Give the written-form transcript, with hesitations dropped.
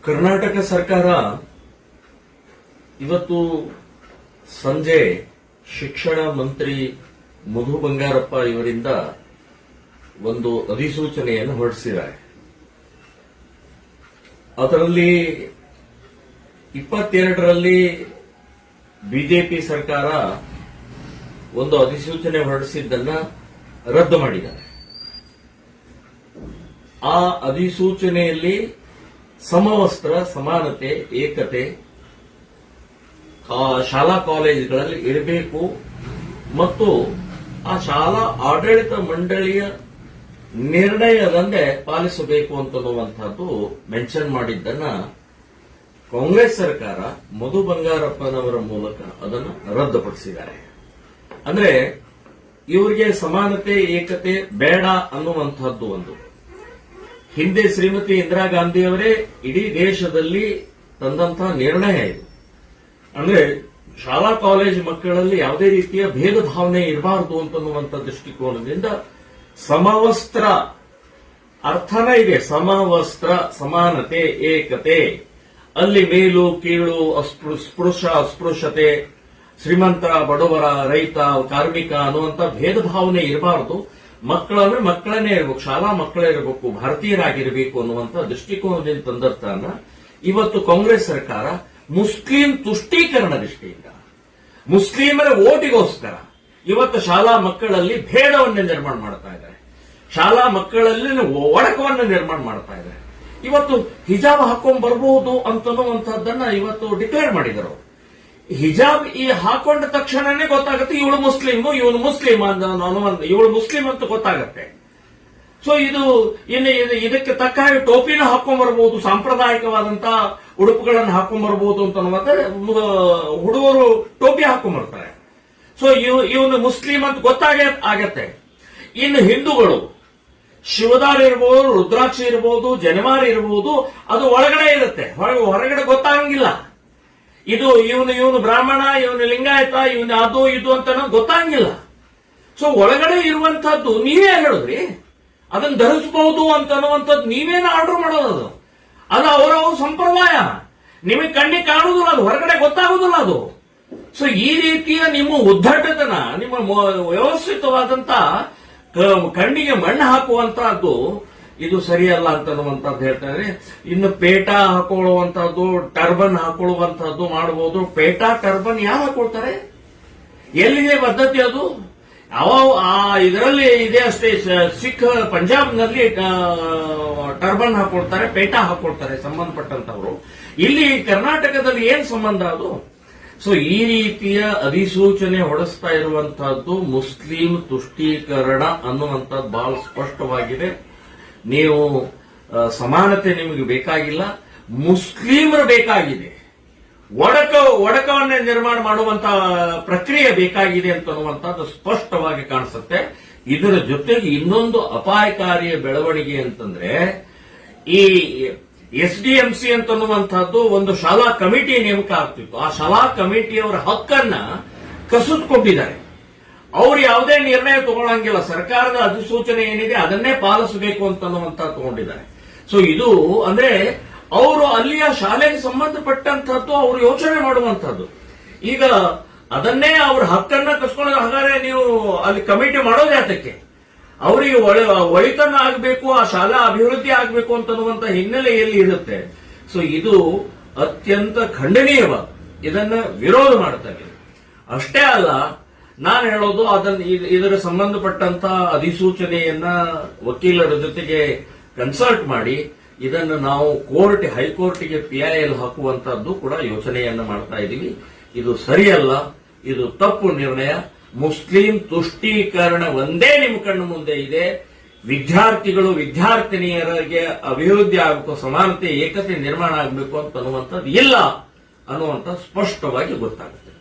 ಕರ್ನಾಟಕ ಸರ್ಕಾರ ಇವತ್ತು ಸಂಜೆ ಶಿಕ್ಷಣ ಮಂತ್ರಿ ಮಧು ಬಂಗಾರಪ್ಪ ಇವರಿಂದ ಒಂದು ಅಧಿಸೂಚನೆಯನ್ನು ಹೊರಡಿಸಿದ್ದಾರೆ. ಅದರಲ್ಲಿ 22ರಲ್ಲಿ ಬಿಜೆಪಿ ಸರ್ಕಾರ ಒಂದು ಅಧಿಸೂಚನೆ ಹೊರಡಿಸಿದ್ದನ್ನ ರದ್ದು ಮಾಡಿದ್ದಾರೆ. ಆ ಅಧಿಸೂಚನೆಯಲ್ಲಿ ಸಮವಸ್ತ್ರ, ಸಮಾನತೆ, ಏಕತೆ ಶಾಲಾ ಕಾಲೇಜುಗಳಲ್ಲಿ ಇರಬೇಕು ಮತ್ತು ಆ ಶಾಲಾ ಆಡಳಿತ ಮಂಡಳಿಯ ನಿರ್ಣಯದಂತೆ ಪಾಲಿಸಬೇಕು ಅಂತನ್ನುವಂಥದ್ದು ಮೆನ್ಷನ್ ಮಾಡಿದ್ದನ್ನ ಕಾಂಗ್ರೆಸ್ ಸರ್ಕಾರ ಮಧು ಬಂಗಾರಪ್ಪನವರ ಮೂಲಕ ಅದನ್ನು ರದ್ದುಪಡಿಸಿದ್ದಾರೆ. ಅಂದ್ರೆ ಇವರಿಗೆ ಸಮಾನತೆ, ಏಕತೆ ಬೇಡ ಅನ್ನುವಂಥದ್ದು ಒಂದು. ಹಿಂದೆ ಶ್ರೀಮತಿ ಇಂದಿರಾ ಗಾಂಧಿಯವರೇ ಇಡೀ ದೇಶದಲ್ಲಿ ತಂದಂತಹ ನಿರ್ಣಯ ಇದು. ಅಂದ್ರೆ ಶಾಲಾ ಕಾಲೇಜು ಮಕ್ಕಳಲ್ಲಿ ಯಾವುದೇ ರೀತಿಯ ಭೇದ ಭಾವನೆ ಇರಬಾರದು ಅಂತನ್ನುವಂಥ ದೃಷ್ಟಿಕೋನದಿಂದ ಸಮವಸ್ತ್ರ ಅರ್ಥನೇ ಇದೆ. ಸಮವಸ್ತ್ರ, ಸಮಾನತೆ, ಏಕತೆ, ಅಲ್ಲಿ ಮೇಲು ಕೀಳು, ಅಸ್ಪೃಶ್ಯತೆ, ಶ್ರೀಮಂತ ಬಡವರ, ರೈತ, ಕಾರ್ಮಿಕ ಅನ್ನುವಂಥ ಭೇದ ಭಾವನೆ ಇರಬಾರದು. ಮಕ್ಕಳಂದ್ರೆ ಮಕ್ಕಳನ್ನೇ ಇರಬೇಕು, ಶಾಲಾ ಮಕ್ಕಳೇ ಇರಬೇಕು, ಭಾರತೀಯರಾಗಿರಬೇಕು ಅನ್ನುವಂಥ ದೃಷ್ಟಿಕೋನದಿಂದ ತಂದರ್ಥನ ಇವತ್ತು ಕಾಂಗ್ರೆಸ್ ಸರ್ಕಾರ ಮುಸ್ಲಿಂ ತುಷ್ಟೀಕರಣ ದೃಷ್ಟಿಯಿಂದ, ಮುಸ್ಲಿಮರ ಓಟಿಗೋಸ್ಕರ ಇವತ್ತು ಶಾಲಾ ಮಕ್ಕಳಲ್ಲಿ ಭೇದವನ್ನು ನಿರ್ಮಾಣ ಮಾಡ್ತಾ ಇದ್ದಾರೆ. ಶಾಲಾ ಮಕ್ಕಳಲ್ಲಿ ಒಡಕವನ್ನು ನಿರ್ಮಾಣ ಮಾಡ್ತಾ ಇದ್ದಾರೆ. ಇವತ್ತು ಹಿಜಾಬ್ ಹಾಕೊಂಡ್ ಬರಬಹುದು ಅಂತನ್ನುವಂಥದ್ದನ್ನ ಇವತ್ತು ಡಿಕ್ಲೇರ್ ಮಾಡಿದರು. ಹಿಜಾಬ್ ಈ ಹಾಕೊಂಡ ತಕ್ಷಣನೇ ಗೊತ್ತಾಗುತ್ತೆ ಇವಳು ಮುಸ್ಲಿಮ್, ಇವನು ಮುಸ್ಲಿಂ, ಇವಳು ಮುಸ್ಲಿಂ ಅಂತ ಗೊತ್ತಾಗತ್ತೆ. ಸೊ ಇದು ಇದಕ್ಕೆ ತಕ್ಕ ಹಾಗೆ ಟೋಪಿನ ಹಾಕೊಂಡ್ ಬರಬಹುದು, ಸಾಂಪ್ರದಾಯಿಕವಾದಂತಹ ಉಡುಪುಗಳನ್ನು ಹಾಕೊಂಡ್ ಬರಬಹುದು ಅಂತ ಹುಡುಗರು ಟೋಪಿ ಹಾಕೊಂಡ್ ಬರ್ತಾರೆ. ಸೊ ಇವನು ಮುಸ್ಲಿಂ ಅಂತ ಆಗತ್ತೆ. ಇನ್ನು ಹಿಂದೂಗಳು ಶಿವದಾರ್ ಇರಬಹುದು, ರುದ್ರಾಕ್ಷಿ ಇರಬಹುದು, ಜನವಾರ ಇರಬಹುದು, ಅದು ಒಳಗಡೆ ಇರುತ್ತೆ, ಹೊರಗಡೆ ಗೊತ್ತಾಗಂಗಿಲ್ಲ. ಇವನು ಬ್ರಾಹ್ಮಣ, ಇವನು ಲಿಂಗಾಯತ, ಇವನು ಅದು ಇದು ಅಂತ ಗೊತ್ತಾಗಂಗಿಲ್ಲ. ಸೊ ಒಳಗಡೆ ಇರುವಂತಹದ್ದು ನೀವೇ ಹೇಳಿದ್ರಿ, ಅದನ್ನ ಧರಿಸಬಹುದು ಅಂತನ್ನುವಂಥದ್ದು ನೀವೇನು ಆರ್ಡರ್ ಮಾಡೋದು. ಅದು ಅವರ ಸಂಪ್ರದಾಯ, ನಿಮಗೆ ಕಣ್ಣಿಗೆ ಕಾಣುವುದಿಲ್ಲ, ಅದು ಹೊರಗಡೆ ಗೊತ್ತಾಗುದಿಲ್ಲ ಅದು. ಸೊ ಈ ರೀತಿಯ ನಿಮ್ಮ ಉದ್ದಟತನ, ನಿಮ್ಮ ವ್ಯವಸ್ಥಿತವಾದಂತ ಕಣ್ಣಿಗೆ ಮಣ್ಣು ಹಾಕುವಂತಹದ್ದು ಇದು ಸರಿಯಲ್ಲ ಅಂತನ್ನುವಂಥದ್ದು ಹೇಳ್ತಾರೆ. ಇನ್ನು ಪೇಟಾ ಹಾಕೊಳ್ಳುವಂತಹದ್ದು, ಟರ್ಬನ್ ಹಾಕೊಳ್ಳುವಂತಹದ್ದು ಮಾಡಬಹುದು. ಪೇಟಾ, ಟರ್ಬನ್ ಯಾರು ಹಾಕೊಳ್ತಾರೆ? ಎಲ್ಲಿದೆ ಪದ್ಧತಿ ಅದು? ಇದರಲ್ಲಿ ಇದೆ ಅಷ್ಟೇ. ಸಿಖ್ ಪಂಜಾಬ್ನಲ್ಲಿ ಟರ್ಬನ್ ಹಾಕೊಳ್ತಾರೆ, ಪೇಟಾ ಹಾಕೊಳ್ತಾರೆ ಸಂಬಂಧಪಟ್ಟಂತವರು. ಇಲ್ಲಿ ಕರ್ನಾಟಕದಲ್ಲಿ ಏನ್ ಸಂಬಂಧ ಅದು? ಸೊ ಈ ರೀತಿಯ ಅಧಿಸೂಚನೆ ಹೊರಡಿಸ್ತಾ ಇರುವಂತಹದ್ದು ಮುಸ್ಲಿಂ ತುಷ್ಟೀಕರಣ ಅನ್ನುವಂಥದ್ದು ಬಹಳ ಸ್ಪಷ್ಟವಾಗಿದೆ. ನೀವು ಸಮಾನತೆ ನಿಮಗೆ ಬೇಕಾಗಿಲ್ಲ, ಮುಸ್ಲಿಮರು ಬೇಕಾಗಿದೆ. ಒಡಕವನ್ನೇ ನಿರ್ಮಾಣ ಮಾಡುವಂತಹ ಪ್ರಕ್ರಿಯೆ ಬೇಕಾಗಿದೆ ಅಂತನ್ನುವಂಥದ್ದು ಸ್ಪಷ್ಟವಾಗಿ ಕಾಣಿಸುತ್ತೆ. ಇದರ ಜೊತೆಗೆ ಇನ್ನೊಂದು ಅಪಾಯಕಾರಿಯ ಬೆಳವಣಿಗೆ ಅಂತಂದ್ರೆ, ಈ ಎಸ್ಡಿಎಂಸಿ ಅಂತನ್ನುವಂಥದ್ದು ಒಂದು ಶಾಲಾ ಕಮಿಟಿ ನೇಮಕ ಆಗ್ತಿತ್ತು. ಆ ಶಾಲಾ ಕಮಿಟಿಯವರ ಹಕ್ಕನ್ನ ಕಸಿದುಕೊಂಡಿದ್ದಾರೆ. ಅವ್ರು ಯಾವುದೇ ನಿರ್ಣಯ ತಗೊಳ್ಳಂಗಿಲ್ಲ, ಸರ್ಕಾರದ ಅಧಿಸೂಚನೆ ಏನಿದೆ ಅದನ್ನೇ ಪಾಲಿಸಬೇಕು ಅಂತನ್ನುವಂಥದ್ದು ತಗೊಂಡಿದ್ದಾರೆ. ಸೊ ಇದು ಅಂದ್ರೆ ಅವರು ಅಲ್ಲಿಯ ಶಾಲೆಗೆ ಸಂಬಂಧಪಟ್ಟಂತಹದ್ದು ಅವರು ಯೋಚನೆ ಮಾಡುವಂತಹದ್ದು. ಈಗ ಅದನ್ನೇ ಅವ್ರ ಹಕ್ಕನ್ನ ಕಸ್ಕೊಳ್ಳೋದು. ಹಾಗಾದ್ರೆ ನೀವು ಅಲ್ಲಿ ಕಮಿಟಿ ಮಾಡೋದು ಯಾತಕ್ಕೆ? ಅವರಿಗೆ ಒಳಿತನ ಆಗಬೇಕು, ಆ ಶಾಲಾ ಅಭಿವೃದ್ಧಿ ಆಗಬೇಕು ಅಂತನ್ನುವಂತ ಹಿನ್ನೆಲೆಯಲ್ಲಿ ಇರುತ್ತೆ. ಸೊ ಇದು ಅತ್ಯಂತ ಖಂಡನೀಯವಾದ, ಇದನ್ನ ವಿರೋಧ ಮಾಡ್ತಾ ಇದೆ. ಅಷ್ಟೇ ಅಲ್ಲ, ನಾನು ಹೇಳೋದು ಇದರ ಸಂಬಂಧಪಟ್ಟಂತ ಅಧಿಸೂಚನೆಯನ್ನ ವಕೀಲರ ಜೊತೆಗೆ ಕನ್ಸಲ್ಟ್ ಮಾಡಿ ಇದನ್ನು ನಾವು ಹೈಕೋರ್ಟ್ಗೆ PIL ಹಾಕುವಂತಹದ್ದು ಕೂಡ ಯೋಚನೆಯನ್ನ ಮಾಡ್ತಾ ಇದ್ದೀವಿ. ಇದು ಸರಿಯಲ್ಲ, ಇದು ತಪ್ಪು ನಿರ್ಣಯ. ಮುಸ್ಲಿಂ ತುಷ್ಟೀಕರಣ ಒಂದೇ ನಿಮ್ಮ ಕಣ್ಣು ಮುಂದೆ ಇದೆ. ವಿದ್ಯಾರ್ಥಿಗಳು, ವಿದ್ಯಾರ್ಥಿನಿಯರಿಗೆ ಅಭಿವೃದ್ಧಿ ಆಗಬೇಕು, ಸಮಾನತೆ, ಏಕತೆ ನಿರ್ಮಾಣ ಆಗಬೇಕು ಅಂತನ್ನುವಂಥದ್ದು ಇಲ್ಲ ಅನ್ನುವಂಥ ಸ್ಪಷ್ಟವಾಗಿ ಗೊತ್ತಾಗುತ್ತೆ.